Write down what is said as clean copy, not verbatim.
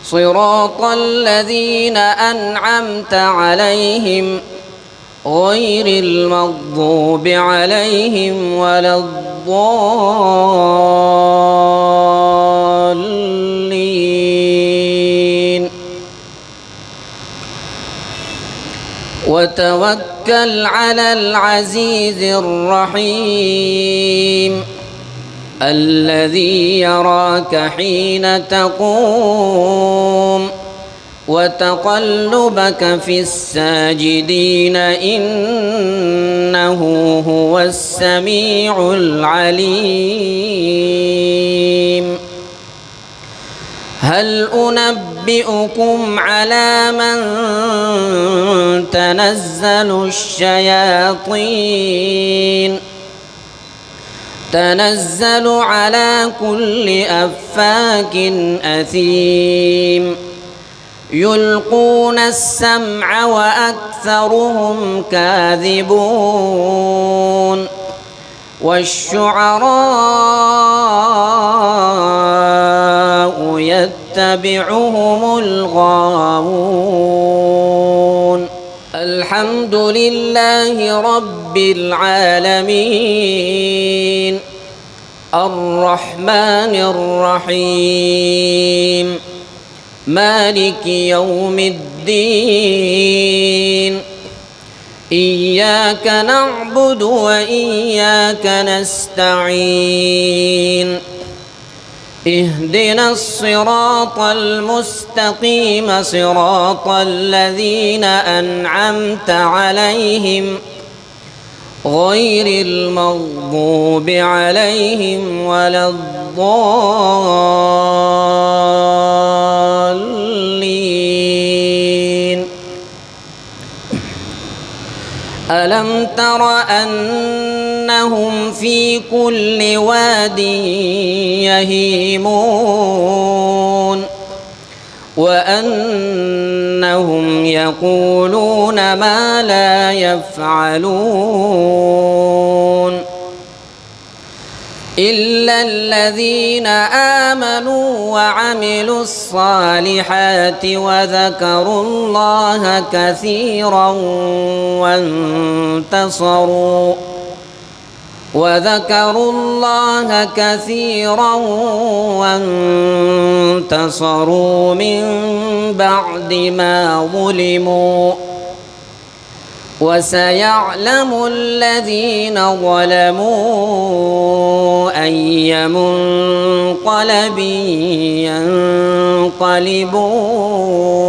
صراط الذين أنعمت عليهم غير المغضوب عليهم ولا الضالين. وتوكل على العزيز الرحيم الذي يراك حين تقوم وتقلبك في الساجدين إنه هو السميع العليم. هل أنبئكم على من تنزل الشياطين تنزل على كل أفاك أثيم يلقون السمع وأكثرهم كاذبون والشعراء يتبعهم الغاوون. الحمد لله رب العالمين الرحمن الرحيم مالك يوم الدين إياك نعبد وإياك نستعين اهدنا الصراط المستقيم صراط الذين أنعمت عليهم غير المغضوب عليهم ولا الضالين. ألم تر أنهم في كل واد يهيمون وأنهم يقولون ما لا يفعلون إلا الذين آمنوا وعملوا الصالحات وذكروا الله كثيرا وانتصروا من بعد ما ظلموا وسيعلم الذين ظلموا أي منقلب ينقلبون.